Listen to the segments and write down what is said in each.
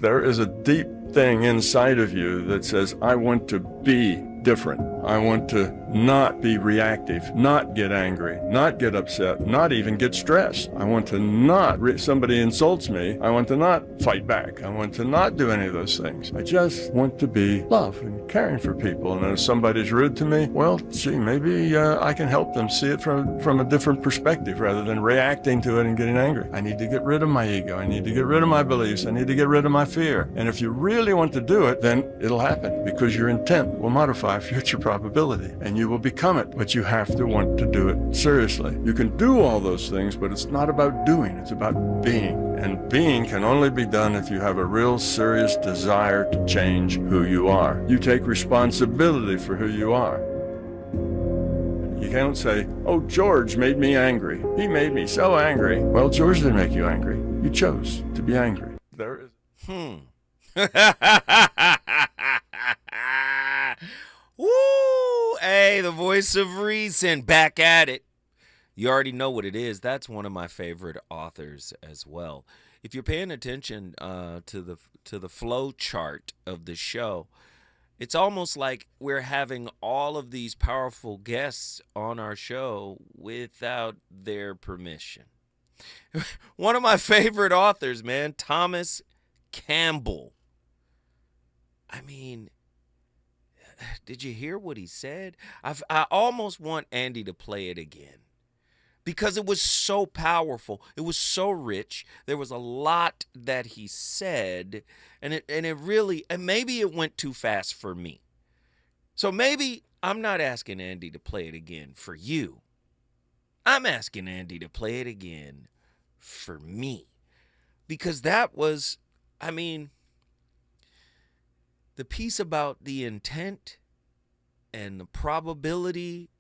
There is a deep thing inside of you that says, I want to be different. I want to not be reactive, not get angry, not get upset, not even get stressed. I want to not, somebody insults me, I want to not fight back. I want to not do any of those things. I just want to be love and caring for people. And if somebody's rude to me, well, gee, maybe I can help them see it from a different perspective rather than reacting to it and getting angry. I need to get rid of my ego. I need to get rid of my beliefs. I need to get rid of my fear. And if you really want to do it, then it'll happen because your intent will modify future probability and you will become it. But you have to want to do it seriously. You can do all those things, but it's not about doing, it's about being. And being can only be done if you have a real serious desire to change who you are. You take responsibility for who you are. You can't say, oh, George made me angry. He made me so angry. Well, George didn't make you angry. You chose to be angry. There is. Woo! Hey, the voice of reason, back at it. You already know what it is. That's one of my favorite authors as well. If you're paying attention to the flow chart of the show, it's almost like we're having all of these powerful guests on our show without their permission. One of my favorite authors, man, Thomas Campbell. I mean, did you hear what he said? I almost want Andy to play it again because it was so powerful. It was so rich. There was a lot that he said, and it really, and maybe it went too fast for me. So maybe I'm not asking Andy to play it again for you. I'm asking Andy to play it again for me because that was, I mean, the piece about the intent and the probability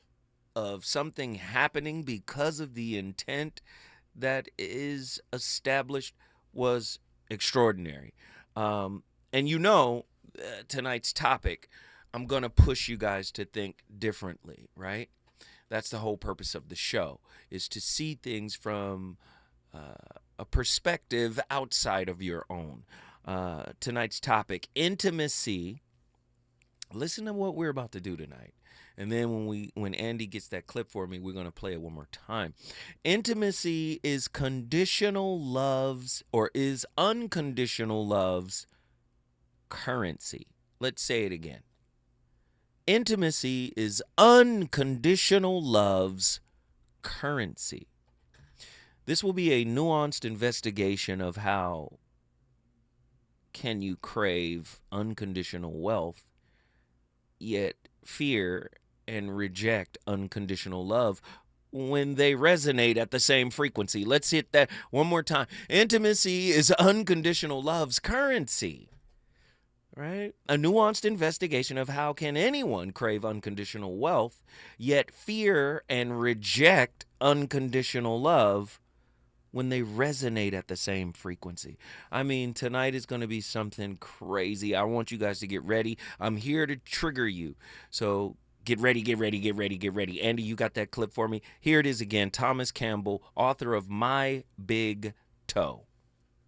of something happening because of the intent that is established was extraordinary. And you know, tonight's topic, I'm going to push you guys to think differently, right? That's the whole purpose of the show, is to see things from a perspective outside of your own. Tonight's topic, intimacy. Listen to what we're about to do tonight. And then when Andy gets that clip for me, we're going to play it one more time. Intimacy is conditional love's, or is unconditional love's currency. Let's say it again. Intimacy is unconditional love's currency. This will be a nuanced investigation of how can you crave unconditional wealth, yet fear and reject unconditional love when they resonate at the same frequency. Let's hit that one more time. Intimacy is unconditional love's currency, right? A nuanced investigation of how can anyone crave unconditional wealth, yet fear and reject unconditional love when they resonate at the same frequency. I mean, tonight is going to be something crazy. I want you guys to get ready. I'm here to trigger you. So get ready, get ready, get ready, get ready. Andy, you got that clip for me? Here it is again. Thomas Campbell, author of My Big Toe.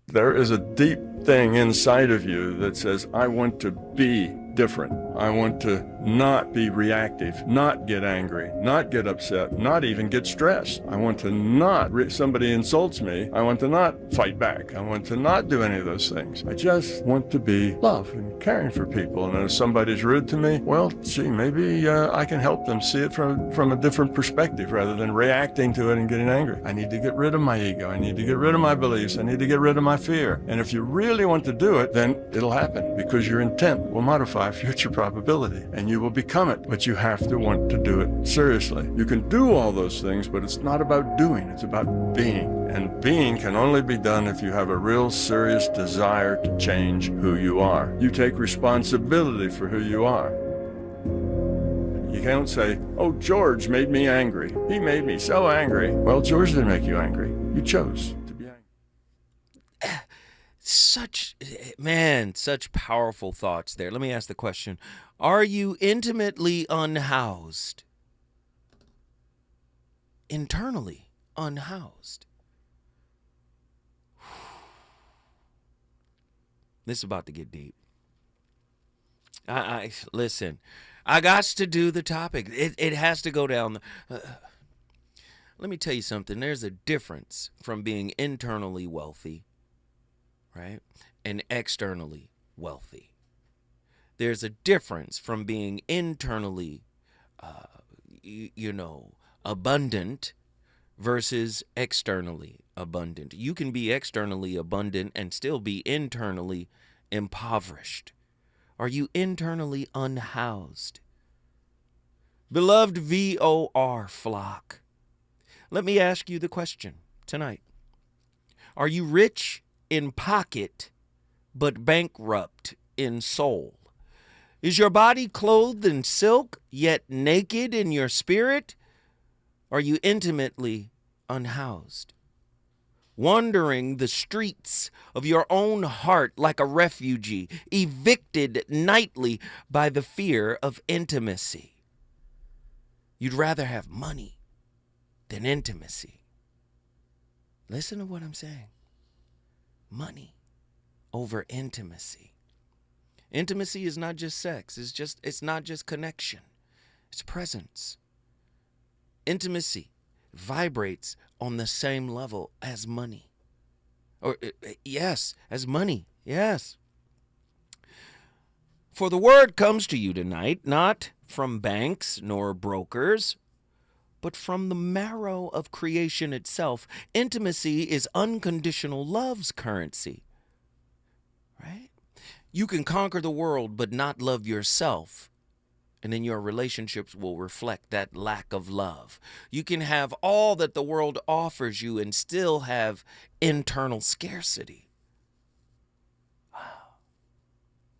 There is a deep thing inside of you that says, I want to be different. I want to not be reactive, not get angry, not get upset, not even get stressed. I want to not, somebody insults me, I want to not fight back. I want to not do any of those things. I just want to be love and caring for people. And if somebody's rude to me, well, gee, maybe I can help them see it from a different perspective rather than reacting to it and getting angry. I need to get rid of my ego. I need to get rid of my beliefs. I need to get rid of my fear. And if you really want to do it, then it'll happen because your intent will modify future probability and you will become it. But you have to want to do it seriously. You can do all those things, but it's not about doing, it's about being. And being can only be done if you have a real serious desire to change who you are. You take responsibility for who you are. You can't say, oh, George made me angry. He made me so angry. Well, George didn't make you angry. You chose to be angry. Such powerful thoughts there. Let me ask the question. Are you intimately unhoused? Internally unhoused? This is about to get deep. I listen. I got to do the topic. It has to go down. Let me tell you something. There's a difference from being internally wealthy, right, and externally wealthy. There's a difference from being internally, abundant versus externally abundant. You can be externally abundant and still be internally impoverished. Are you internally unhoused? Beloved VOR flock, let me ask you the question tonight. Are you rich in pocket but bankrupt in soul? Is your body clothed in silk yet naked in your spirit? Are you intimately unhoused? Wandering the streets of your own heart like a refugee, evicted nightly by the fear of intimacy. You'd rather have money than intimacy. Listen to what I'm saying. Money over intimacy. Intimacy is not just sex. It's not just connection. It's presence. Intimacy vibrates on the same level as money. As money. Yes. For the word comes to you tonight, not from banks nor brokers, but from the marrow of creation itself. Intimacy is unconditional love's currency. Right? You can conquer the world but not love yourself, and then your relationships will reflect that lack of love. You can have all that the world offers you and still have internal scarcity. Wow.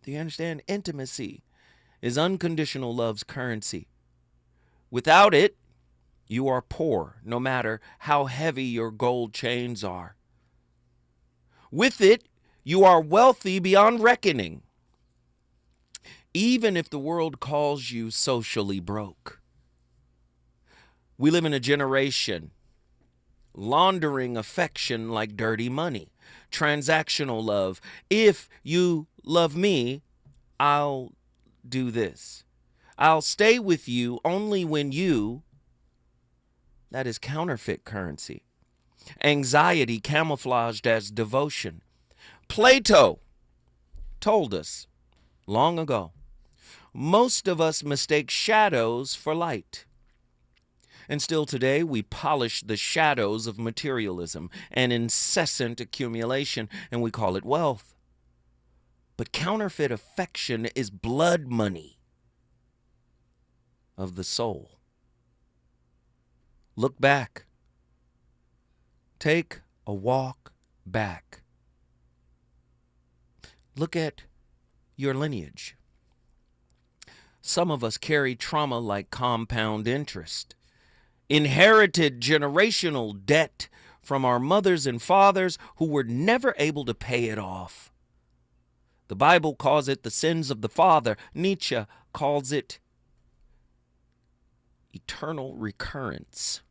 Do you understand? Intimacy is unconditional love's currency. Without it, you are poor, no matter how heavy your gold chains are. With it, you are wealthy beyond reckoning, even if the world calls you socially broke. We live in a generation laundering affection like dirty money, transactional love. If you love me, I'll do this. I'll stay with you only when you. That is counterfeit currency. Anxiety camouflaged as devotion. Plato told us long ago, most of us mistake shadows for light. And still today, we polish the shadows of materialism and incessant accumulation, and we call it wealth. But counterfeit affection is blood money of the soul. Look back. Take a walk back. Look at your lineage. Some of us carry trauma like compound interest, inherited generational debt from our mothers and fathers who were never able to pay it off. The Bible calls it the sins of the father. Nietzsche calls it eternal recurrence.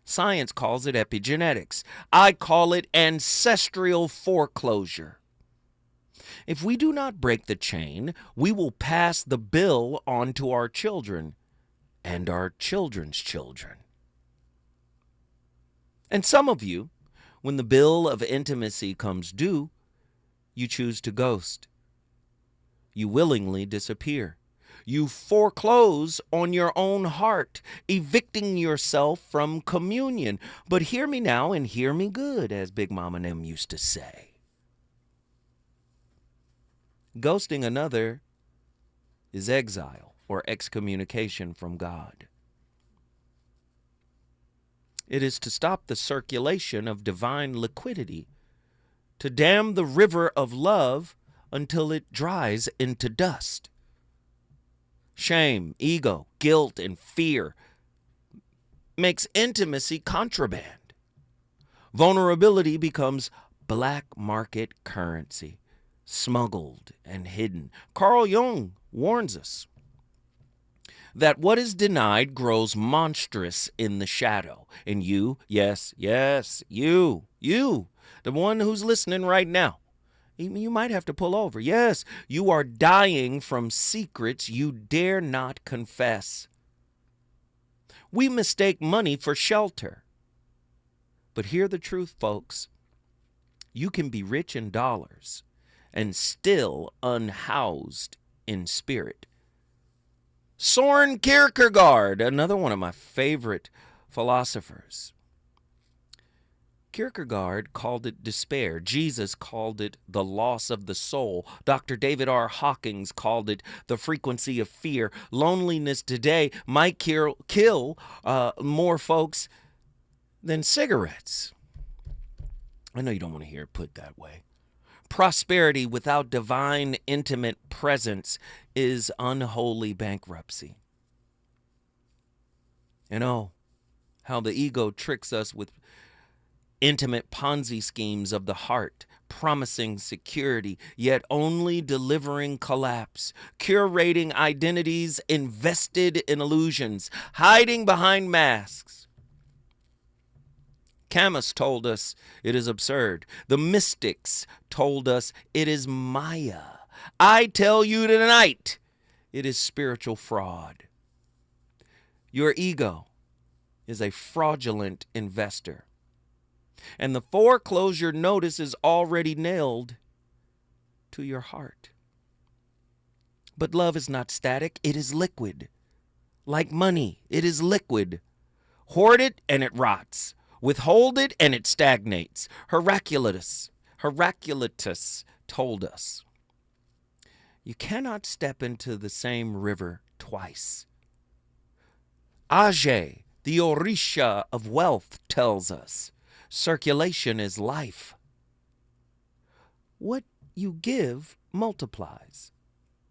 Science calls it epigenetics. I call it ancestral foreclosure. If we do not break the chain, we will pass the bill on to our children and our children's children. And some of you, when the bill of intimacy comes due, you choose to ghost. You willingly disappear. You foreclose on your own heart, evicting yourself from communion. But hear me now and hear me good, as Big Mama and them used to say. Ghosting another is exile or excommunication from God. It is to stop the circulation of divine liquidity, to dam the river of love until it dries into dust. Shame, ego, guilt, and fear makes intimacy contraband. Vulnerability becomes black market currency, smuggled and hidden. Carl Jung warns us that what is denied grows monstrous in the shadow. And you, yes, you, the one who's listening right now, You might have to pull over. Yes, you are dying from secrets you dare not confess. We mistake money for shelter. But hear the truth, folks. You can be rich in dollars and still unhoused in spirit. Soren Kierkegaard, another one of my favorite philosophers. Kierkegaard called it despair. Jesus called it the loss of the soul. Dr. David R. Hawkins called it the frequency of fear. Loneliness today might kill more folks than cigarettes. I know you don't want to hear it put that way. Prosperity without divine, intimate presence is unholy bankruptcy. You know how the ego tricks us with intimate Ponzi schemes of the heart, promising security, yet only delivering collapse, curating identities invested in illusions, hiding behind masks. Camus told us it is absurd. The mystics told us it is Maya. I tell you tonight, it is spiritual fraud. Your ego is a fraudulent investor. And the foreclosure notice is already nailed to your heart. But love is not static, it is liquid. Like money, it is liquid. Hoard it and it rots. Withhold it and it stagnates. Heraclitus told us, you cannot step into the same river twice. Ajay, the Orisha of wealth, tells us, circulation is life. What you give multiplies.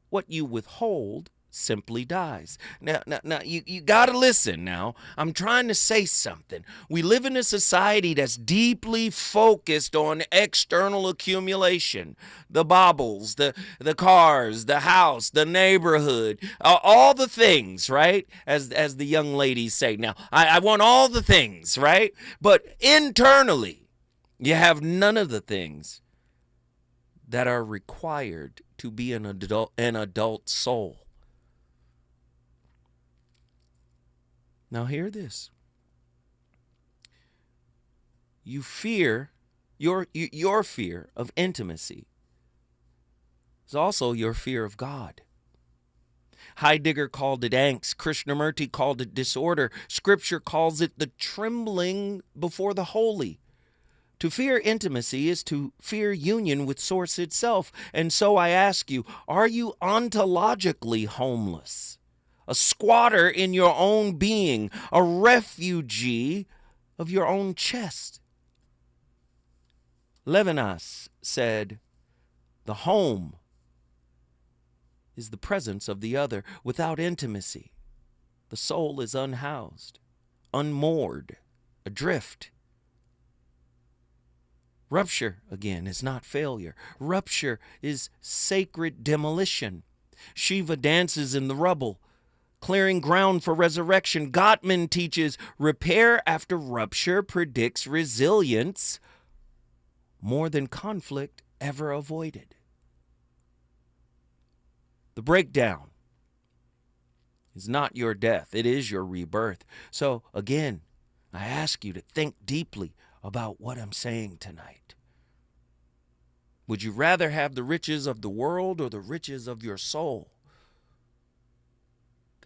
What you withhold simply dies. Now, you got to listen now. I'm trying to say something. We live in a society that's deeply focused on external accumulation. The baubles, the cars, the house, the neighborhood, all the things, right? As the young ladies say. Now, I want all the things, right? But internally, you have none of the things that are required to be an adult soul. Now hear this. You fear, your fear of intimacy is also your fear of God. Heidegger called it angst. Krishnamurti called it disorder. Scripture calls it the trembling before the holy. To fear intimacy is to fear union with Source itself. And so I ask you, are you ontologically homeless? A squatter in your own being, a refugee of your own chest. Levinas said, the home is the presence of the other. Without intimacy, the soul is unhoused, unmoored, adrift. Rupture, again, is not failure. Rupture is sacred demolition. Shiva dances in the rubble, clearing ground for resurrection. Gottman teaches repair after rupture predicts resilience more than conflict ever avoided. The breakdown is not your death. It is your rebirth. So again, I ask you to think deeply about what I'm saying tonight. Would you rather have the riches of the world or the riches of your soul?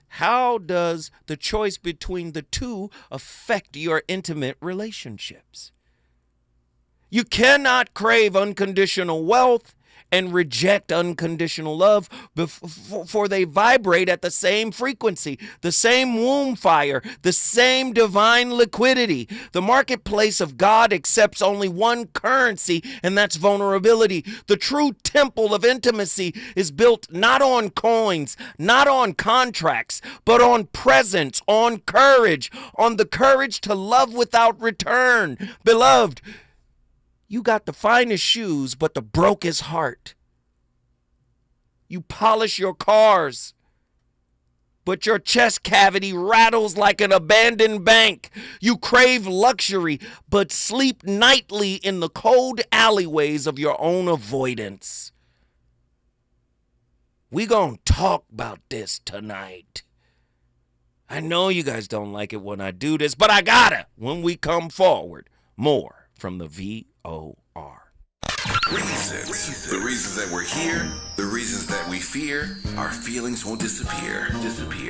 How does the choice between the two affect your intimate relationships? You cannot crave unconditional wealth and reject unconditional love, for they vibrate at the same frequency, the same womb fire, the same divine liquidity. The marketplace of God accepts only one currency, and that's vulnerability. The true temple of intimacy is built not on coins, not on contracts, but on presence, on courage, on the courage to love without return. Beloved, you got the finest shoes, but the brokest heart. You polish your cars, but your chest cavity rattles like an abandoned bank. You crave luxury, but sleep nightly in the cold alleyways of your own avoidance. We gonna talk about this tonight. I know you guys don't like it when I do this, but I gotta when we come forward. More from the VOR. Reasons. The reasons that we're here, the reasons that we fear, our feelings won't disappear.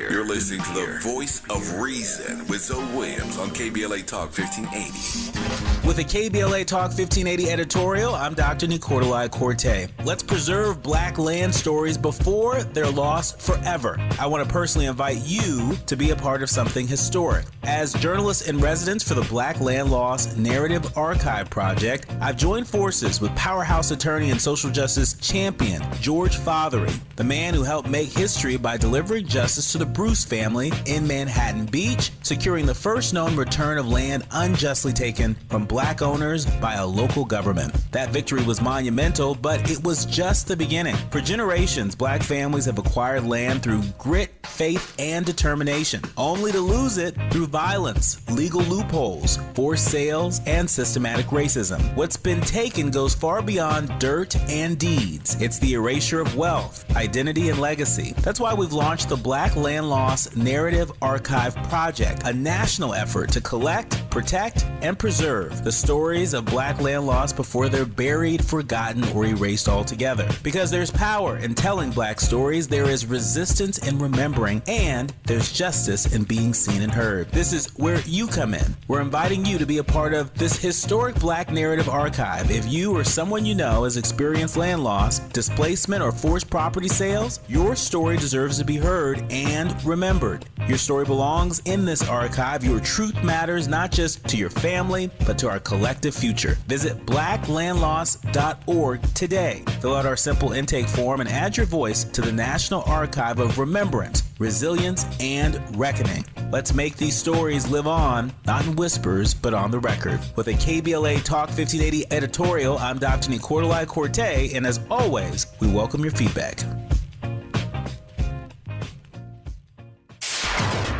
You're listening to the voice of reason with Zoe Williams on KBLA Talk 1580. With a KBLA Talk 1580 editorial, I'm Dr. Nicolai Corte. Let's preserve black land stories before they're lost forever. I want to personally invite you to be a part of something historic. As journalist in residence for the Black Land Lost Narrative Archive Project, I've joined forces with powerhouse attorney and social justice champion George Fothery, the man who helped make history by delivering justice to the Bruce family in Manhattan Beach, securing the first known return of land unjustly taken from black owners by a local government. That victory was monumental, but it was just the beginning. For generations, black families have acquired land through grit, faith, and determination, only to lose it through violence, legal loopholes, forced sales, and systematic racism. What's been taken goes far beyond dirt and deeds. It's the erasure of wealth, identity, and legacy. That's why we've launched the Black Land Lost Narrative Archive Project, a national effort to collect, protect, and preserve the stories of black land lost before they're buried, forgotten, or erased altogether. Because there's power in telling black stories, there is resistance in remembering, and there's justice in being seen and heard. This is where you come in. We're inviting you to be a part of this historic black narrative archive. If you or someone you know has experienced land loss, displacement, or forced property sales, your story deserves to be heard and remembered. Your story belongs in this archive. Your truth matters not just to your family, but to our collective future. Visit blacklandlost.org today. Fill out our simple intake form and add your voice to the National Archive of Remembrance, Resilience, and Reckoning. Let's make these stories live on, not in whispers, but on the record. With a KBLA Talk 1580 editorial, I'm Dr. Nicolai Corte, and as always, we welcome your feedback.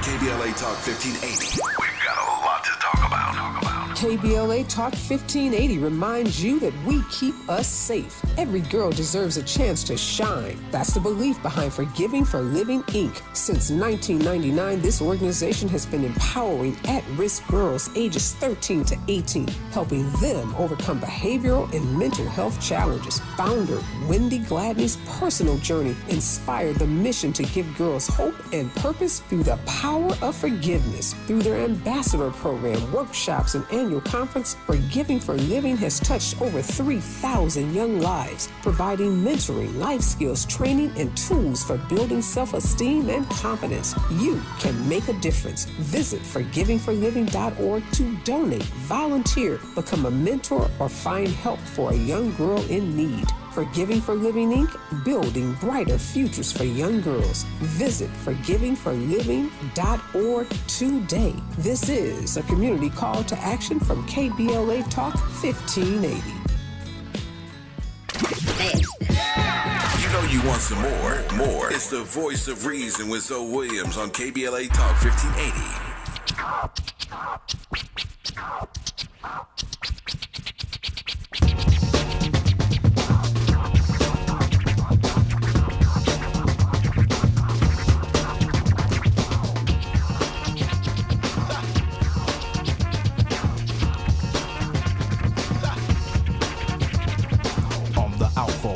KBLA Talk 1580. We've got a lot to talk about. KBLA Talk 1580 reminds you that we keep us safe. Every girl deserves a chance to shine. That's the belief behind Forgiving for Living, Inc. Since 1999, this organization has been empowering at-risk girls ages 13 to 18, helping them overcome behavioral and mental health challenges. Founder Wendy Gladney's personal journey inspired the mission to give girls hope and purpose through the power of forgiveness. Through their ambassador program, workshops, and annual conference, Forgiving for Living has touched over 3,000 young lives, providing mentoring, life skills, training, and tools for building self-esteem and confidence. You can make a difference. Visit forgivingforliving.org to donate, volunteer, become a mentor, or find help for a young girl in need. Forgiving for Living, Inc., building brighter futures for young girls. Visit forgivingforliving.org today. This is a community call to action from KBLA Talk 1580. You know you want some more. It's the voice of reason with Zoe Williams on KBLA Talk 1580.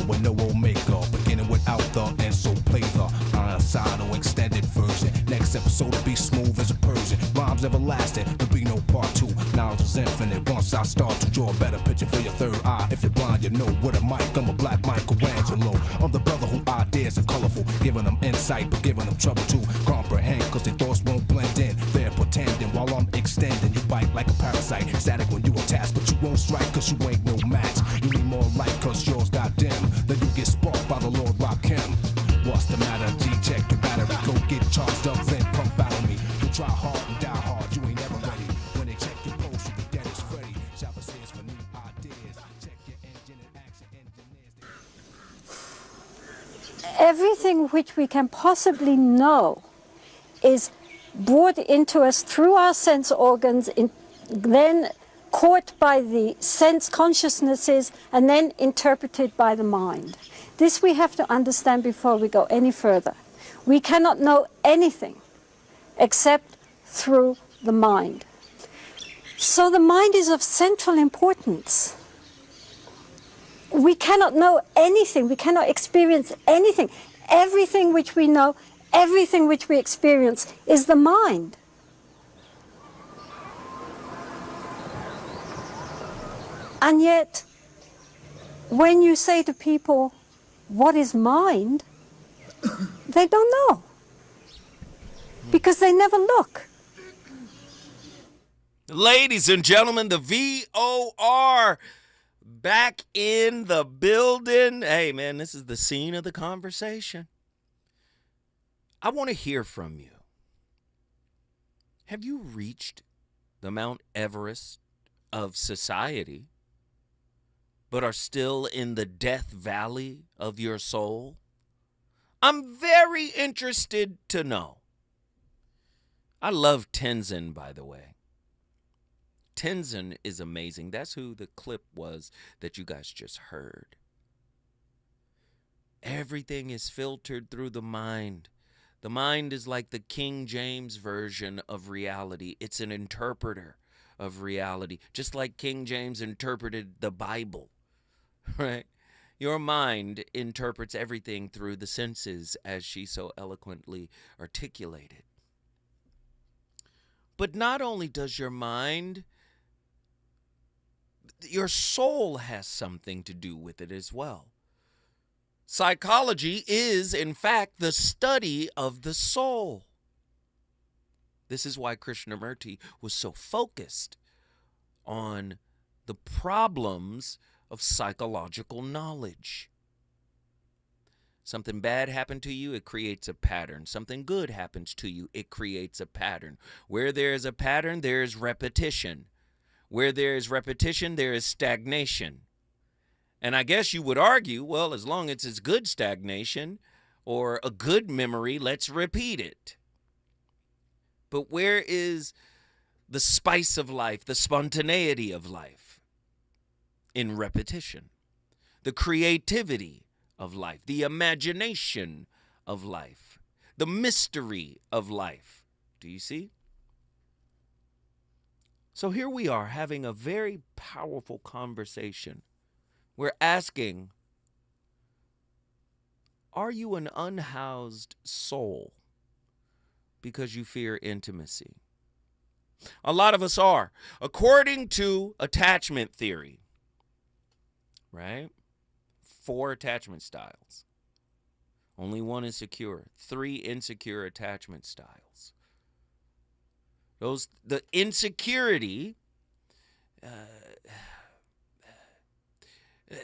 With no omega, beginning without the and so play the side or extended version. Next episode will be smooth as a Persian. Rhymes everlasting, there'll be no part two. Knowledge is infinite. Once I start to draw a better picture for your third eye. If you're blind, you know what a mic. I'm a black Michelangelo. I'm the brother who ideas are colorful, giving them insight, but giving them trouble to comprehend. Cause their thoughts won't blend in. They're pretending while I'm extending. You bite like a parasite, static when you attack, but you won't strike cause you ain't no match. You need more light cause yours got dim. Then you get sparked by the Lord Rakim. What's the matter? G-check your battery. Go get charged up, then pump battle me. You try hard and die hard, you ain't never ready. When they check your pulse, you can get it ready. Shopper says for new ideas. Check your engine and action engineers. Everything which we can possibly know is brought into us through our sense organs, then caught by the sense consciousnesses, and then interpreted by the mind. This we have to understand before we go any further. We cannot know anything except through the mind. So the mind is of central importance. We cannot know anything, we cannot experience anything. Everything which we know, everything which we experience is the mind. And yet, when you say to people, what is mind? They don't know. Because they never look. Ladies and gentlemen, the VOR back in the building. Hey, man, this is the scene of the conversation. I want to hear from you. Have you reached the Mount Everest of society, but are still in the death valley of your soul? I'm very interested to know. I love Tenzin, by the way. Tenzin is amazing. That's who the clip was that you guys just heard. Everything is filtered through the mind. The mind is like the King James version of reality. It's an interpreter of reality, just like King James interpreted the Bible, right? Your mind interprets everything through the senses, as she so eloquently articulated. But not only does your mind, your soul has something to do with it as well. Psychology is, in fact, the study of the soul. This is why Krishnamurti was so focused on the problems of psychological knowledge. Something bad happened to you, it creates a pattern. Something good happens to you, it creates a pattern. Where there is a pattern, there is repetition. Where there is repetition, there is stagnation. And I guess you would argue, well, as long as it's good stagnation or a good memory, let's repeat it. But where is the spice of life, the spontaneity of life? In repetition. The creativity of life, the imagination of life, the mystery of life. Do you see? So here we are having a very powerful conversation. We're asking, are you an unhoused soul because you fear intimacy? A lot of us are. According to attachment theory, right? 4 attachment styles. Only 1 is secure. 3 insecure attachment styles. The insecurity,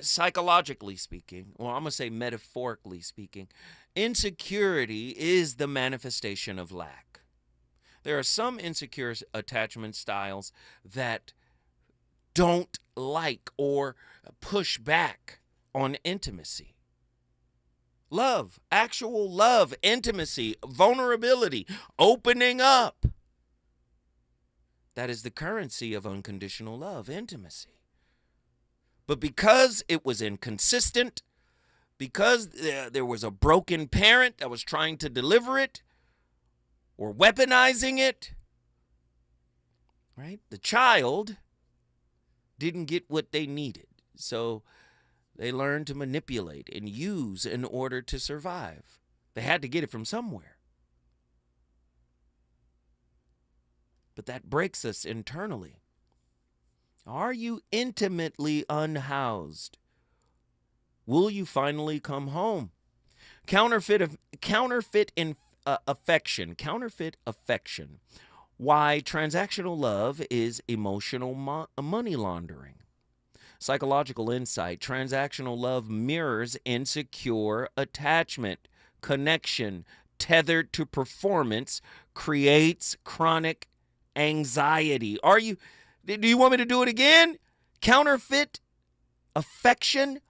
psychologically speaking, or I'm going to say metaphorically speaking, insecurity is the manifestation of lack. There are some insecure attachment styles that don't like or push back on intimacy. Love, actual love, intimacy, vulnerability, opening up. That is the currency of unconditional love, intimacy. But because it was inconsistent, because there was a broken parent that was trying to deliver it or weaponizing it, right? The child didn't get what they needed. So they learned to manipulate and use in order to survive. They had to get it from somewhere. But that breaks us internally. Are you intimately unhoused? Will you finally come home? Counterfeit affection. Why transactional love is emotional money laundering. Psychological insight. Transactional love mirrors insecure attachment. Connection tethered to performance creates chronic anxiety. Do you want me to do it again? Counterfeit affection.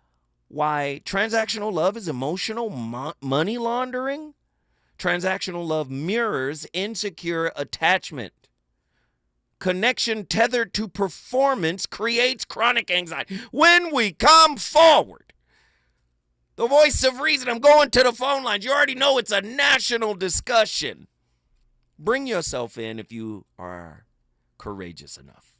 Why transactional love is emotional money laundering. Transactional love mirrors insecure attachment. Connection tethered to performance creates chronic anxiety. When we come forward, the voice of reason, I'm going to the phone lines. You already know it's a national discussion. Bring yourself in if you are courageous enough.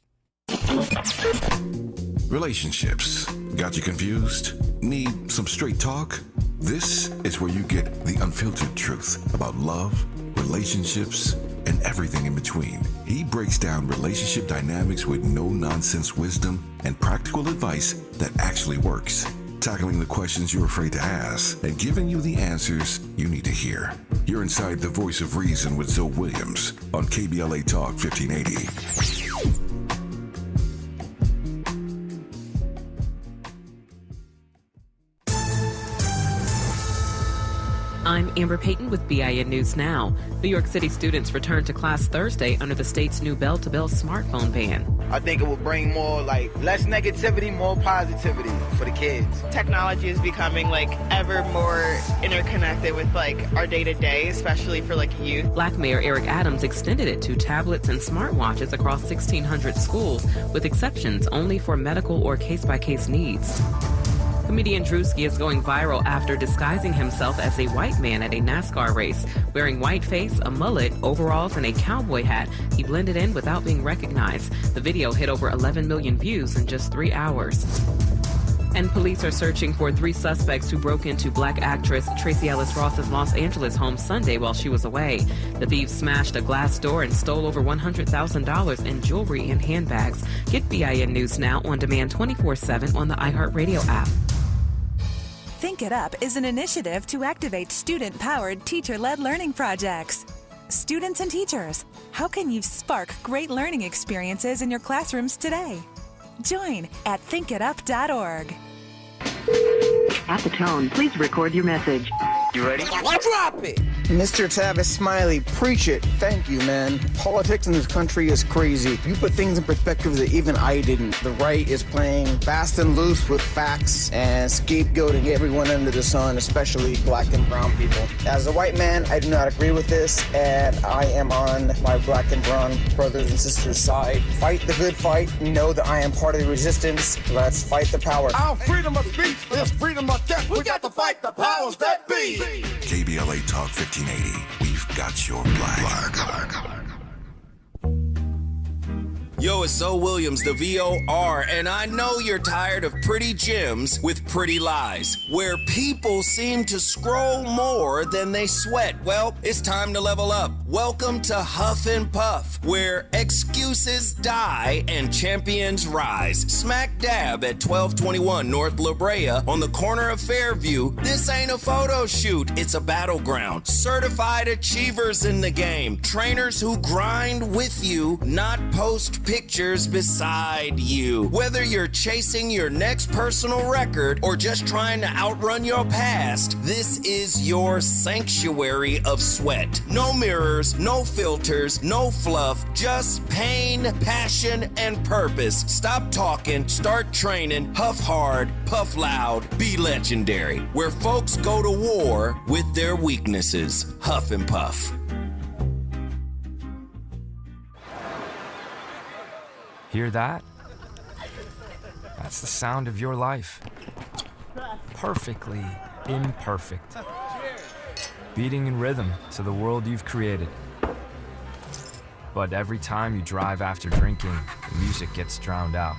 Relationships. Got you confused? Need some straight talk? This is where you get the unfiltered truth about love, relationships, and everything in between. He breaks down relationship dynamics with no-nonsense wisdom and practical advice that actually works. Tackling the questions you're afraid to ask and giving you the answers you need to hear. You're inside the voice of reason with Zoe Williams on KBLA Talk 1580. I'm Amber Payton with BIN News Now. New York City students return to class Thursday under the state's new bell-to-bell smartphone ban. I think it will bring less negativity, more positivity for the kids. Technology is becoming ever more interconnected with our day-to-day, especially for youth. Black Mayor Eric Adams extended it to tablets and smartwatches across 1,600 schools, with exceptions only for medical or case-by-case needs. Comedian Drewski is going viral after disguising himself as a white man at a NASCAR race. Wearing white face, a mullet, overalls, and a cowboy hat, he blended in without being recognized. The video hit over 11 million views in just 3 hours. And police are searching for 3 suspects who broke into Black actress Tracee Ellis Ross's Los Angeles home Sunday while she was away. The thieves smashed a glass door and stole over $100,000 in jewelry and handbags. Get BIN News Now on demand 24/7 on the iHeartRadio app. Think It Up is an initiative to activate student-powered, teacher-led learning projects. Students and teachers, how can you spark great learning experiences in your classrooms today? Join at thinkitup.org. At the tone, please record your message. You ready? Drop it! Mr. Tavis Smiley, preach it. Thank you, man. Politics in this country is crazy. You put things in perspective that even I didn't. The right is playing fast and loose with facts and scapegoating everyone under the sun, especially black and brown people. As a white man, I do not agree with this, and I am on my black and brown brothers and sisters' side. Fight the good fight. Know that I am part of the resistance. Let's fight the power. Our freedom of speech is freedom of death. We got to fight the powers that be. KBLA Talk 1580. We've got your black. Yo, it's Zoe Williams, the VOR, and I know you're tired of pretty gems with pretty lies, where people seem to scroll more than they sweat. Well, it's time to level up. Welcome to Huff and Puff, where excuses die and champions rise. Smack dab at 1221 North La Brea on the corner of Fairview. This ain't a photo shoot, it's a battleground. Certified achievers in the game. Trainers who grind with you, not post pictures beside you. Whether you're chasing your next personal record or just trying to outrun your past, this is your sanctuary of sweat. No mirrors, no filters, no fluff, just pain, passion, and purpose. Stop talking, start training, huff hard, puff loud, be legendary. Where folks go to war with their weaknesses. Huff and Puff. Hear that? That's the sound of your life. Perfectly imperfect. Beating in rhythm to the world you've created. But every time you drive after drinking, the music gets drowned out.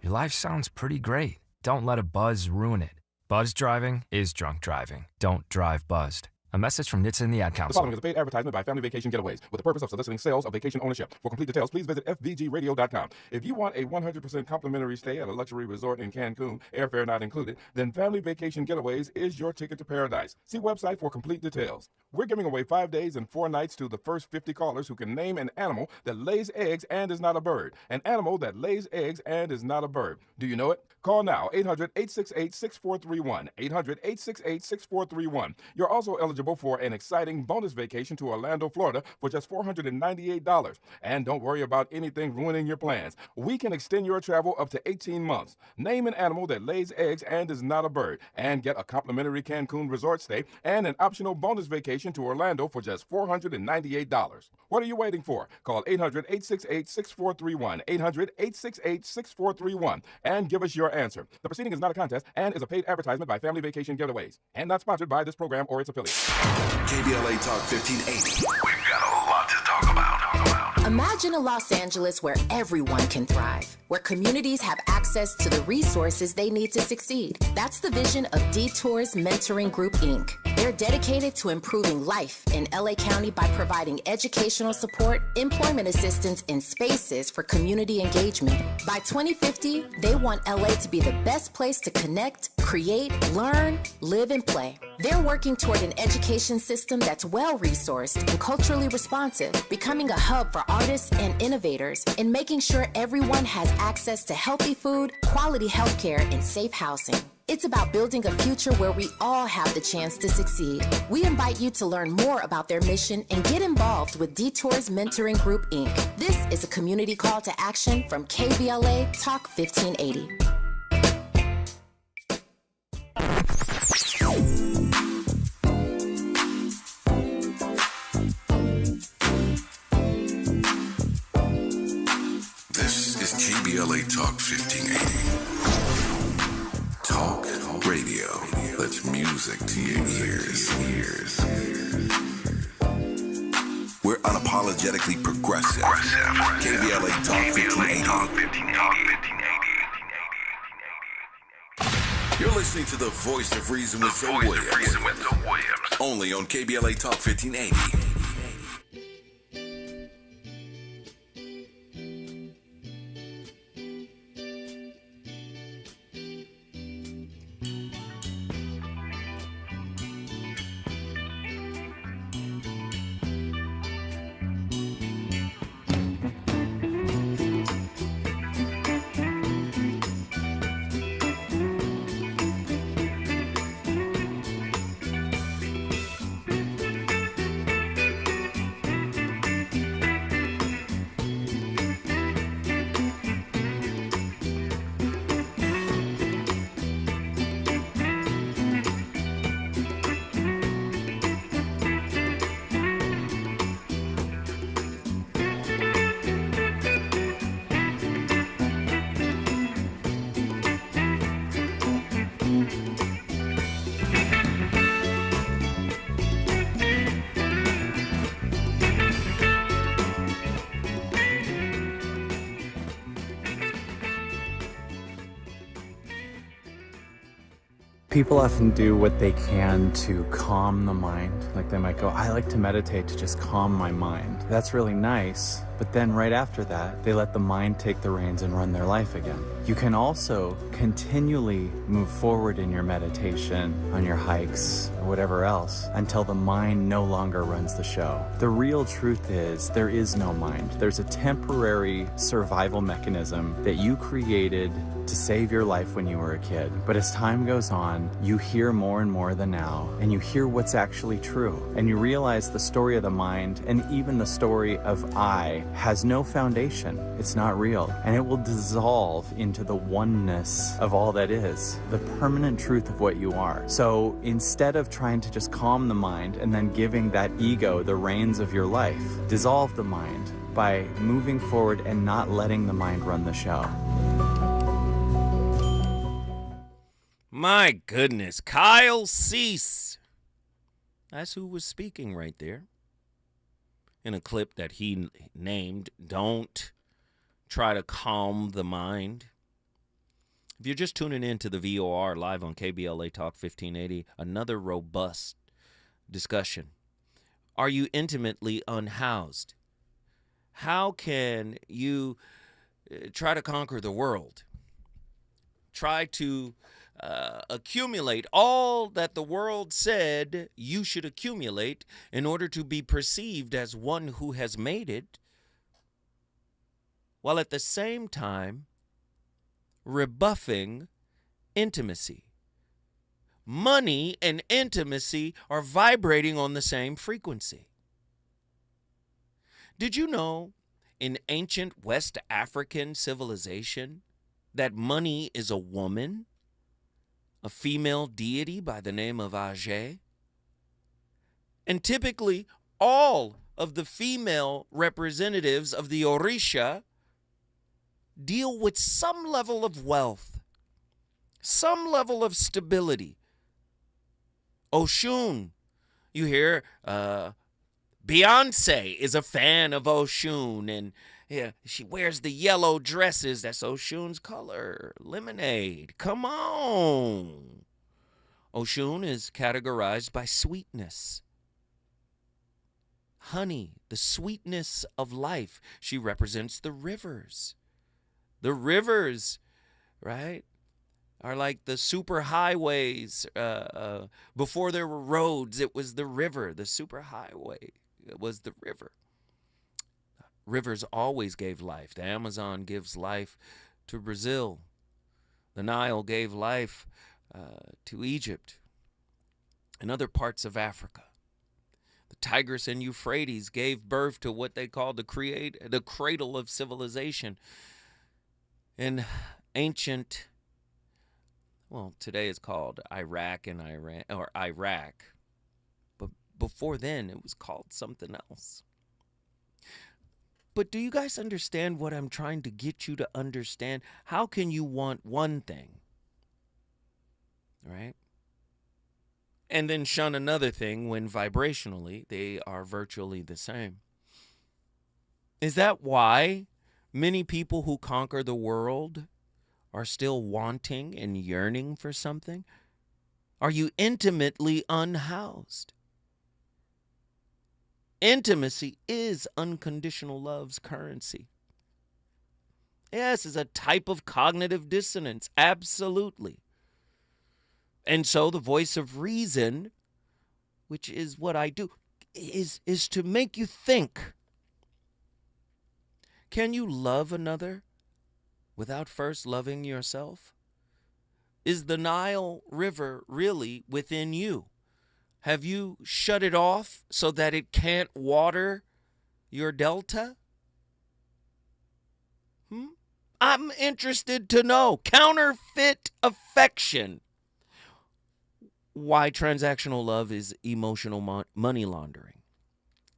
Your life sounds pretty great. Don't let a buzz ruin it. Buzz driving is drunk driving. Don't drive buzzed. A message from NHTSA and the Ad Council. The following is a paid advertisement by Family Vacation Getaways with the purpose of soliciting sales of vacation ownership. For complete details, please visit fvgradio.com. If you want a 100% complimentary stay at a luxury resort in Cancun, airfare not included, then Family Vacation Getaways is your ticket to paradise. See website for complete details. We're giving away 5 days and 4 nights to the first 50 callers who can name an animal that lays eggs and is not a bird. An animal that lays eggs and is not a bird. Do you know it? Call now, 800-868-6431. 800-868-6431. You're also eligible eligible for an exciting bonus vacation to Orlando, Florida for just $498. And don't worry about anything ruining your plans. We can extend your travel up to 18 months. Name an animal that lays eggs and is not a bird, and get a complimentary Cancun resort stay and an optional bonus vacation to Orlando for just $498. What are you waiting for? Call 800-868-6431, 800-868-6431, and give us your answer. The proceeding is not a contest and is a paid advertisement by Family Vacation Giveaways, and not sponsored by this program or its affiliates. KBLA Talk 1580. We've got a lot to talk about. Imagine a Los Angeles where everyone can thrive, where communities have access to the resources they need to succeed. That's the vision of Detours Mentoring Group, Inc. They're dedicated to improving life in LA County by providing educational support, employment assistance, and spaces for community engagement. By 2050, they want LA to be the best place to connect, create, learn, live, and play. They're working toward an education system that's well-resourced and culturally responsive, becoming a hub for artists and innovators, and making sure everyone has access to healthy food, quality healthcare, and safe housing. It's about building a future where we all have the chance to succeed. We invite you to learn more about their mission and get involved with Detours Mentoring Group, Inc. This is a community call to action from KBLA Talk 1580. This is KBLA Talk 1580. Talk radio. That's music to your ears. We're unapologetically progressive. KBLA Talk 1580. You're listening to the voice of reason with Zoe Williams. Only on KBLA Talk 1580. People often do what they can to calm the mind. Like they might go, I like to meditate to just calm my mind. That's really nice. But then right after that, they let the mind take the reins and run their life again. You can also continually move forward in your meditation, on your hikes, or whatever else, until the mind no longer runs the show. The real truth is there is no mind. There's a temporary survival mechanism that you created to save your life when you were a kid. But as time goes on, you hear more and more the now, and you hear what's actually true. And you realize the story of the mind, and even the story of I, has no foundation. It's not real. And it will dissolve into the oneness of all that is, the permanent truth of what you are. So instead of trying to just calm the mind and then giving that ego the reins of your life, dissolve the mind by moving forward and not letting the mind run the show. My goodness, Kyle Cease. That's who was speaking right there. In a clip that he named, Don't Try to Calm the Mind. If you're just tuning in to the VOR live on KBLA Talk 1580, another robust discussion. Are you intimately unhoused? How can you try to conquer the world? Try to accumulate all that the world said you should accumulate in order to be perceived as one who has made it, while at the same time rebuffing intimacy, money and intimacy are vibrating on the same frequency. Did you know in ancient West African civilization that money is a woman, a female deity by the name of Age? And typically, all of the female representatives of the Orisha deal with some level of wealth, some level of stability. Oshun, you hear Beyonce is a fan of Oshun, and yeah, she wears the yellow dresses. That's Oshun's color. Lemonade. Come on. Oshun is categorized by sweetness. Honey, the sweetness of life. She represents the rivers. The rivers, right, are like the super highways. Before there were roads, it was the river. The super highway, it was the river. Rivers always gave life. The Amazon gives life to Brazil. The Nile gave life to Egypt and other parts of Africa. The Tigris and Euphrates gave birth to what they called the cradle of civilization. In ancient, well, today it's called Iraq and Iran, or Iraq. But before then, it was called something else. But do you guys understand what I'm trying to get you to understand? How can you want one thing, right, and then shun another thing when vibrationally they are virtually the same? Is that why many people who conquer the world are still wanting and yearning for something? Are you intimately unhoused? Intimacy is unconditional love's currency. Yes, it's a type of cognitive dissonance, absolutely. And so the voice of reason, which is what I do, is to make you think. Can you love another without first loving yourself? Is the Nile River really within you? Have you shut it off so that it can't water your delta? I'm interested to know. Counterfeit affection. Why transactional love is emotional money laundering.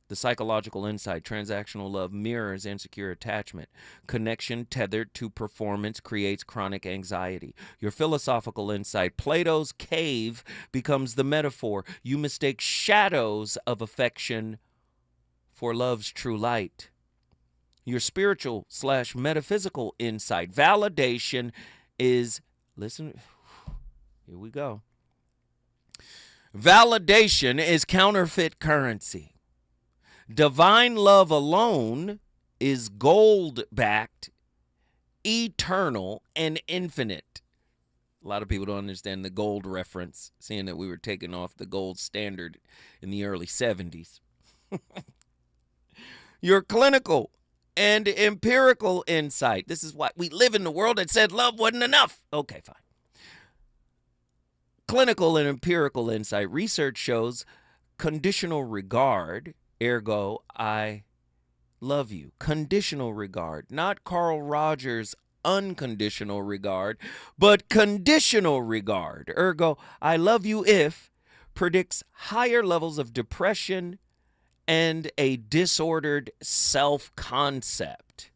The psychological insight, transactional love mirrors insecure attachment. Connection tethered to performance creates chronic anxiety. Your philosophical insight, Plato's cave becomes the metaphor. You mistake shadows of affection for love's true light. Your spiritual/metaphysical insight, validation is, listen, here we go. Validation is counterfeit currency. Divine love alone is gold-backed, eternal, and infinite. A lot of people don't understand the gold reference, seeing that we were taking off the gold standard in the early 70s. Your clinical and empirical insight. This is why we live in the world that said love wasn't enough. Okay, fine. Clinical and empirical insight. Research shows conditional regard, ergo, I love you. Conditional regard, not Carl Rogers' unconditional regard, but conditional regard, ergo, I love you if, predicts higher levels of depression and a disordered self-concept.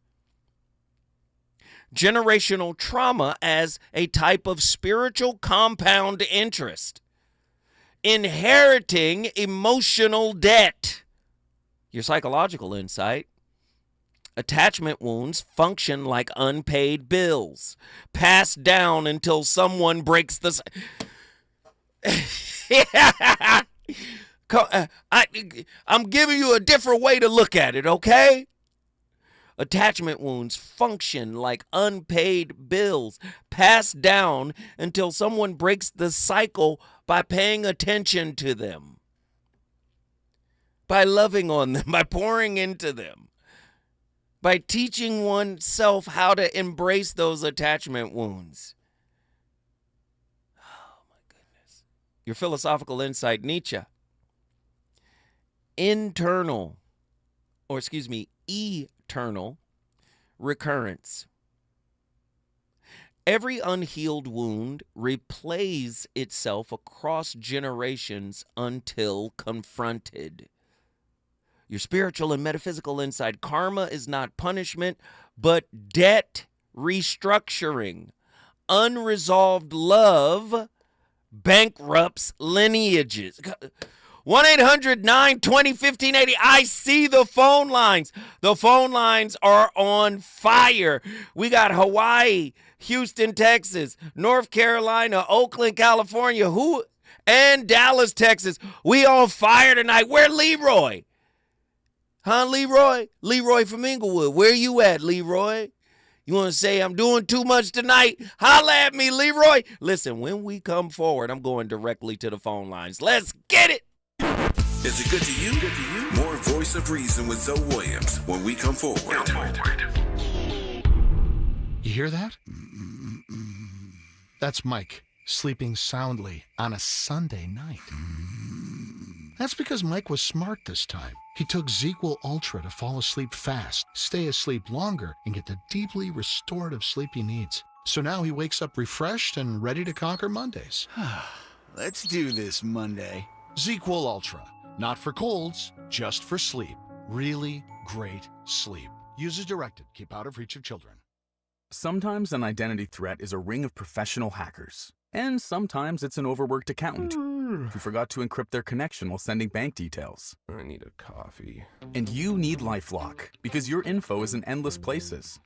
Generational trauma as a type of spiritual compound interest. Inheriting emotional debt. Your psychological insight. Attachment wounds function like unpaid bills, passed down until someone breaks the... I'm giving you a different way to look at it, okay? Attachment wounds function like unpaid bills, passed down until someone breaks the cycle by paying attention to them, by loving on them, by pouring into them, by teaching oneself how to embrace those attachment wounds. Oh, my goodness. Your philosophical insight, Nietzsche. Eternal recurrence. Every unhealed wound replays itself across generations until confronted. Your spiritual and metaphysical insight. Karma is not punishment, but debt restructuring. Unresolved love bankrupts lineages. 1-800-920-1580. I see the phone lines. The phone lines are on fire. We got Hawaii, Houston, Texas, North Carolina, Oakland, California, and Dallas, Texas. We on fire tonight. Where Leroy? Huh, Leroy? Leroy from Inglewood. Where you at, Leroy? You want to say I'm doing too much tonight? Holla at me, Leroy. Listen, when we come forward, I'm going directly to the phone lines. Let's get it. Is it good to you? More Voice of Reason with Zoe Williams when we come forward. You hear that? That's Mike sleeping soundly on a Sunday night. That's because Mike was smart this time. He took ZQL Ultra to fall asleep fast, stay asleep longer, and get the deeply restorative sleep he needs. So now he wakes up refreshed and ready to conquer Mondays. Let's do this Monday. ZQL Ultra. Not for colds, just for sleep. Really great sleep. Use as directed. Keep out of reach of children. Sometimes an identity threat is a ring of professional hackers. And sometimes it's an overworked accountant who forgot to encrypt their connection while sending bank details. I need a coffee. And you need LifeLock, because your info is in endless places.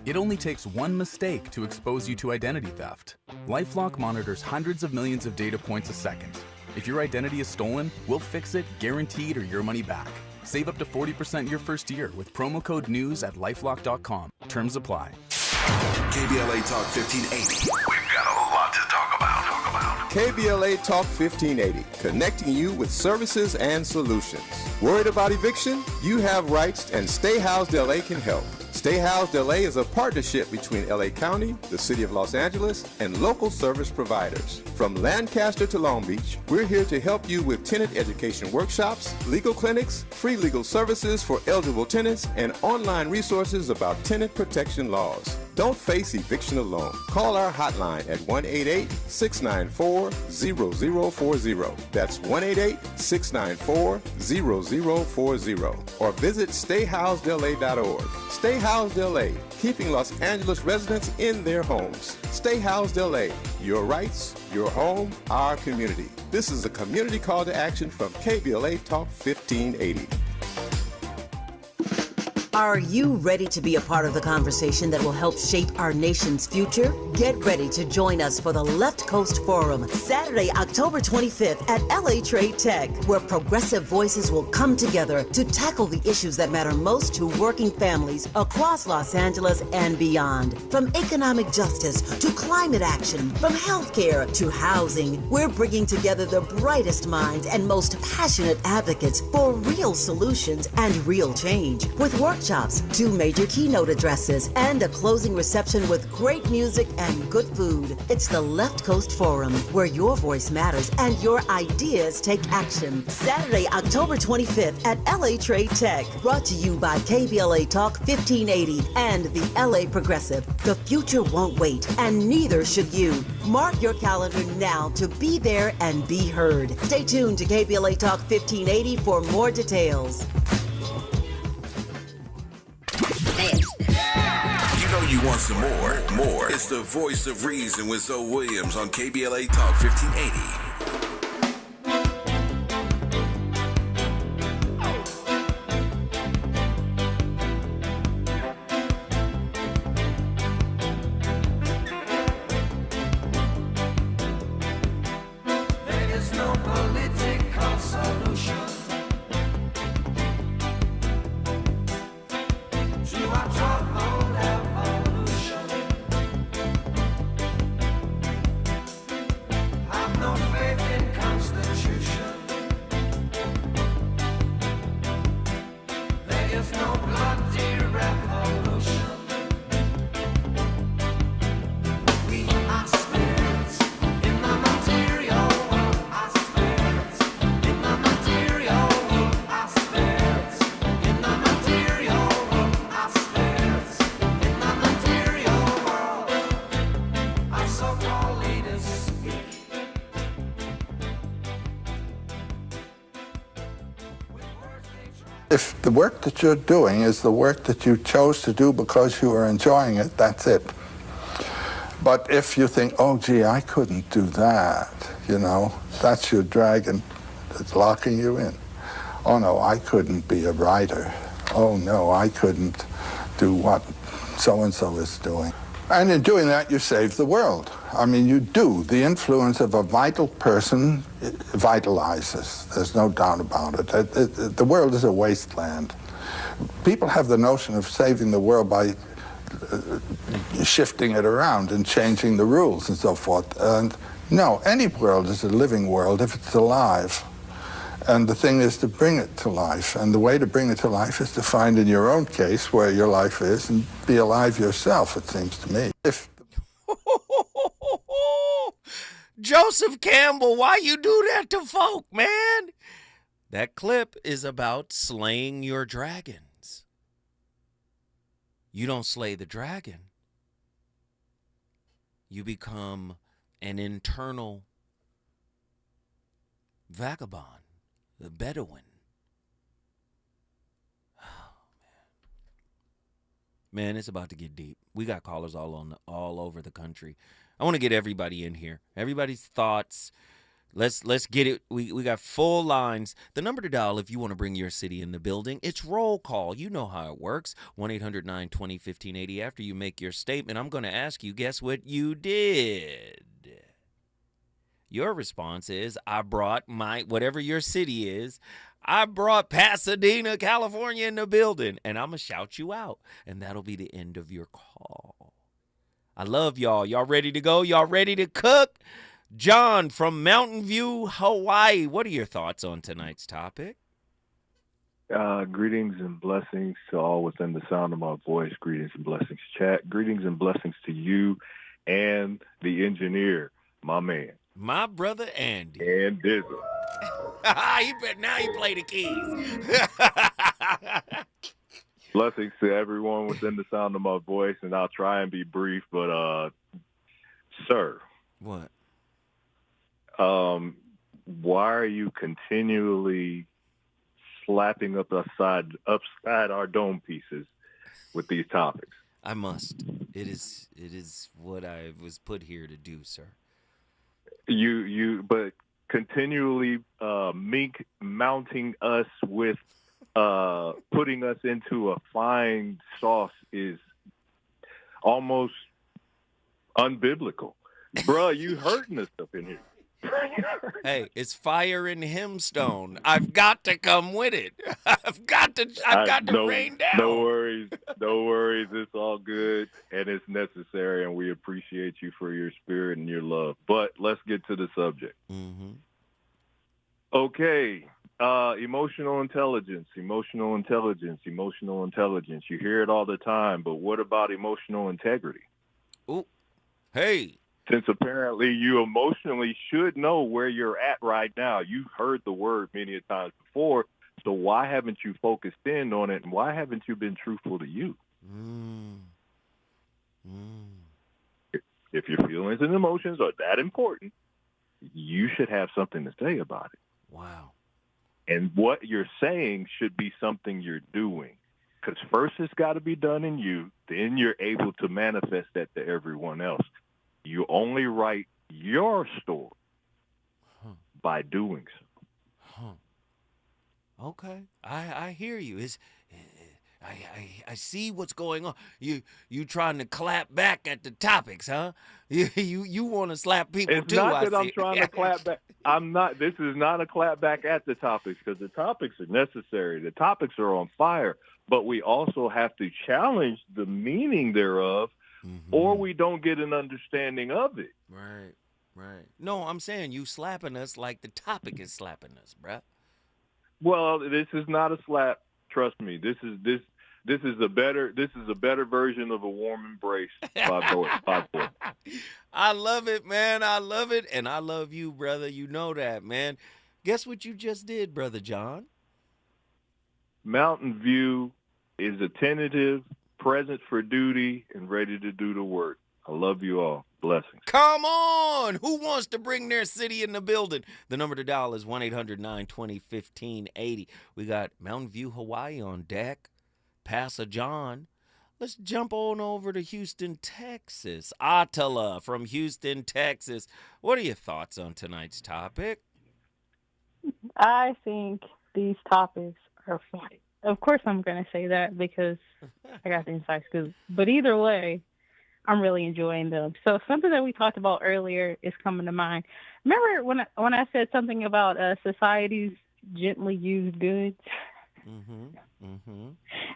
It only takes one mistake to expose you to identity theft. LifeLock monitors hundreds of millions of data points a second. If your identity is stolen, we'll fix it, guaranteed, or your money back. Save up to 40% your first year with promo code NEWS at lifelock.com. Terms apply. KBLA Talk 1580. We've got a lot to talk about. KBLA Talk 1580, connecting you with services and solutions. Worried about eviction? You have rights, and Stay Housed LA can help. Stay Housed LA is a partnership between LA County, the City of Los Angeles, and local service providers. From Lancaster to Long Beach, we're here to help you with tenant education workshops, legal clinics, free legal services for eligible tenants, and online resources about tenant protection laws. Don't face eviction alone. Call our hotline at 1-888-694-0040. That's 1-888-694-0040. Or visit stayhousedla.org. Stay Housed LA, keeping Los Angeles residents in their homes. Stay Housed LA, your rights, your home, our community. This is a community call to action from KBLA Talk 1580. Are you ready to be a part of the conversation that will help shape our nation's future? Get ready to join us for the Left Coast Forum, Saturday, October 25th at LA Trade Tech, where progressive voices will come together to tackle the issues that matter most to working families across Los Angeles and beyond. From economic justice to climate action, from healthcare to housing, we're bringing together the brightest minds and most passionate advocates for real solutions and real change. With workshops, 2 major keynote addresses, and a closing reception with great music and good food. It's the Left Coast Forum, where your voice matters and your ideas take action. Saturday, October 25th at LA Trade Tech. Brought to you by KBLA Talk 1580 and the LA Progressive. The future won't wait, and neither should you. Mark your calendar now to be there and be heard. Stay tuned to KBLA Talk 1580 for more details. You know you want some more. It's the Voice of Reason with Zoe Williams on KBLA Talk 1580. No If the work that you're doing is the work that you chose to do because you are enjoying it, that's it. But if you think, oh, gee, I couldn't do that, that's your dragon that's locking you in. Oh, no, I couldn't be a writer. Oh, no, I couldn't do what so-and-so is doing. And in doing that, you save the world. I mean, you do. The influence of a vital person vitalizes. There's no doubt about it. The world is a wasteland. People have the notion of saving the world by shifting it around and changing the rules and so forth. And no, any world is a living world if it's alive. And the thing is to bring it to life. And the way to bring it to life is to find in your own case where your life is and be alive yourself, it seems to me. Joseph Campbell, why you do that to folk, man? That clip is about slaying your dragons. You don't slay the dragon. You become an internal vagabond. The Bedouin. Oh, man, it's about to get deep. We got callers all over the country. I want to get everybody in here. Everybody's thoughts. Let's get it. We got full lines. The number to dial if you want to bring your city in the building, it's roll call. You know how it works. 1-800-920-1580. After you make your statement, I'm going to ask you, guess what you did? Your response is, I brought whatever your city is, I brought Pasadena, California in the building, and I'm going to shout you out, and that'll be the end of your call. I love y'all. Y'all ready to go? Y'all ready to cook? John from Mountain View, Hawaii. What are your thoughts on tonight's topic? Greetings and blessings to all within the sound of my voice. Greetings and blessings, chat. Greetings and blessings to you and the engineer, my man. My brother Andy. And Dizzle. Now you play the keys. Blessings to everyone within the sound of my voice, and I'll try and be brief, but, sir. What? Why are you continually slapping upside our dome pieces with these topics? I must. It is what I was put here to do, sir. But continually mounting us with putting us into a fine sauce is almost unbiblical. Bruh, you hurting us up in here. Hey, it's fire in Hemstone. I've got to come with it. I've got to rain down. No worries. It's all good, and it's necessary, and we appreciate you for your spirit and your love. But let's get to the subject. Mm-hmm. Okay, emotional intelligence. You hear it all the time, but what about emotional integrity? Ooh, hey. Since apparently you emotionally should know where you're at right now. You've heard the word many a times before, so why haven't you focused in on it, and why haven't you been truthful to you? If your feelings and emotions are that important, you should have something to say about it. Wow. And what you're saying should be something you're doing. Because first it's got to be done in you, then you're able to manifest that to everyone else. You only write your story by doing so. Okay, I hear you. I see what's going on. You trying to clap back at the topics, huh? You want to slap people it's too. It's not I that see. I'm trying to clap back. I'm not. This is not a clap back at the topics, because the topics are necessary. The topics are on fire, but we also have to challenge the meaning thereof. Mm-hmm. Or we don't get an understanding of it. Right. No, I'm saying you slapping us like the topic is slapping us, bruh. Well, this is not a slap. Trust me. This is a better version of a warm embrace by boy. I love it, man. I love it, and I love you, brother. You know that, man. Guess what you just did, Brother John? Mountain View is attentive, present for duty, and ready to do the work. I love you all. Blessings. Come on! Who wants to bring their city in the building? The number to dial is 1-800-920-1580. We got Mountain View, Hawaii on deck. Pastor John. Let's jump on over to Houston, Texas. Attila from Houston, Texas. What are your thoughts on tonight's topic? I think these topics are funny. Of course I'm going to say that because I got the inside scoop. But either way, I'm really enjoying them. So something that we talked about earlier is coming to mind. Remember when I said something about society's gently used goods?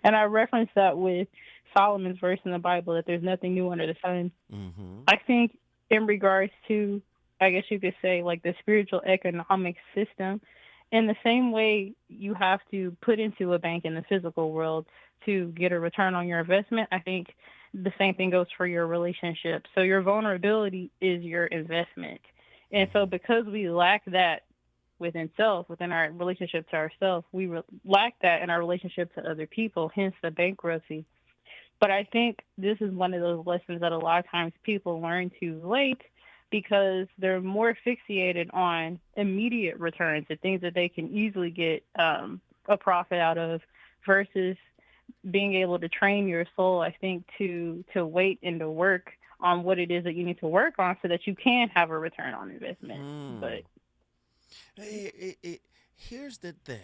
And I referenced that with Solomon's verse in the Bible that there's nothing new under the sun. I think in regards to, I guess you could say, like the spiritual economic system, in the same way you have to put into a bank in the physical world to get a return on your investment, I think the same thing goes for your relationship. So your vulnerability is your investment. And so because we lack that within our relationship to ourselves, we lack that in our relationship to other people, hence the bankruptcy. But I think this is one of those lessons that a lot of times people learn too late because they're more fixated on immediate returns, the things that they can easily get a profit out of, versus being able to train your soul, I think, to wait and to work on what it is that you need to work on so that you can have a return on investment. But here's the thing.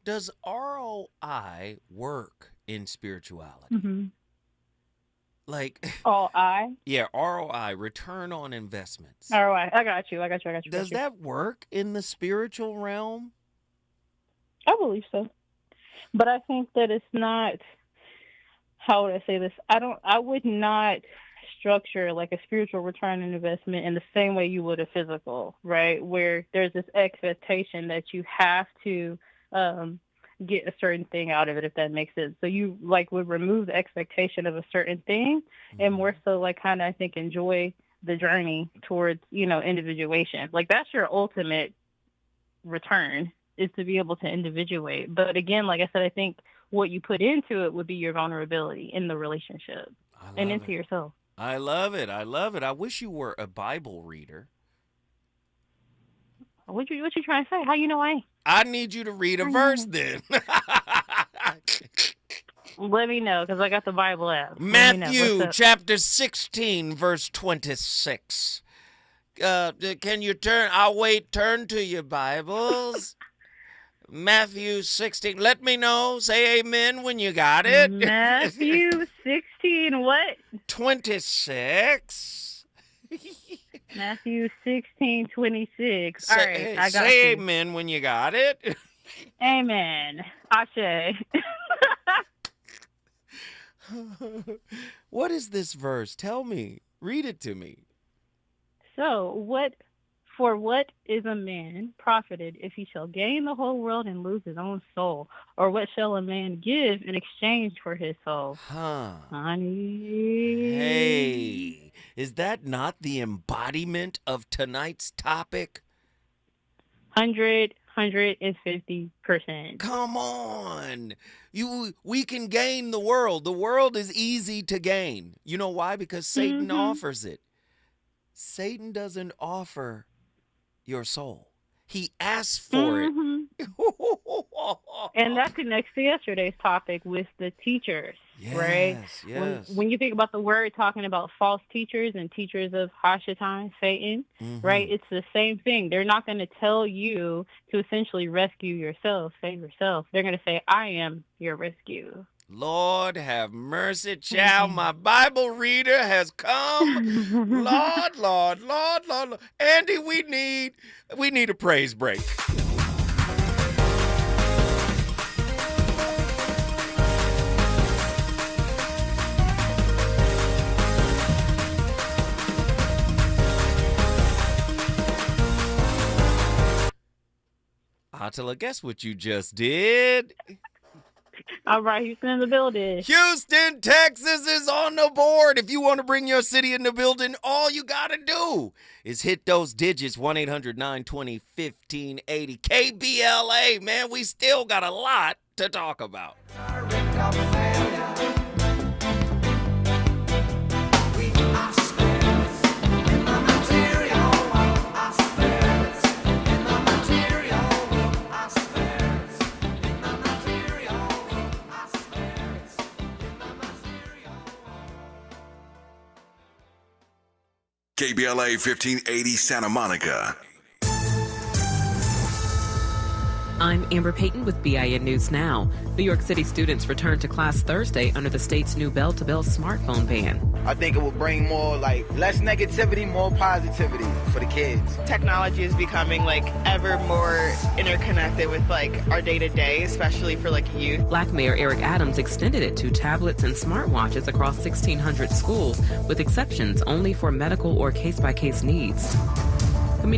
Does ROI work in spirituality? Like ROI? Yeah, ROI, return on investments. ROI, I got you. Does that work in the spiritual realm? I believe so. But I think that it's not, how would I say this? I would not structure like a spiritual return on investment in the same way you would a physical, right? Where there's this expectation that you have to get a certain thing out of it, if that makes sense. So you like would remove the expectation of a certain thing and more so like kind of, I think, enjoy the journey towards, individuation. Like that's your ultimate return, is to be able to individuate. But again, like I said, I think what you put into it would be your vulnerability in the relationship and into yourself. I love it. I wish you were a Bible reader. What you trying to say? How you know I ain't? I need you to read a verse then. Let me know, because I got the Bible app. Matthew chapter 16, verse 26. Can you turn? I'll wait. Turn to your Bibles. Matthew 16. Let me know. Say amen when you got it. Matthew 16 what? 26. Matthew 16:26. All right, I got say you. Amen when you got it. Amen. Ashe. What is this verse? Tell me. Read it to me. So, what is a man profited if he shall gain the whole world and lose his own soul? Or what shall a man give in exchange for his soul? Honey. Hey, is that not the embodiment of tonight's topic? 150%. Come on. We can gain the world. The world is easy to gain. You know why? Because Satan offers it. Satan doesn't offer your soul. He asks for it. And that connects to yesterday's topic with the teachers, right? Yes. When you think about the word talking about false teachers and teachers of Hashatan, Satan, right? It's the same thing. They're not going to tell you to essentially rescue yourself, save yourself. They're going to say, I am your rescue. Lord have mercy, child. My Bible reader has come. Lord. Andy, we need a praise break. Attila, guess what you just did? All right, Houston in the building. Houston, Texas is on the board. If you want to bring your city in the building, all you got to do is hit those digits, 1-800-920-1580. KBLA, man, we still got a lot to talk about. KBLA 1580 Santa Monica. I'm Amber Payton with BIN News Now. New York City students return to class Thursday under the state's new bell-to-bell smartphone ban. I think it will bring more, less negativity, more positivity for the kids. Technology is becoming, ever more interconnected with, our day-to-day, especially for, youth. Black Mayor Eric Adams extended it to tablets and smartwatches across 1,600 schools, with exceptions only for medical or case-by-case needs.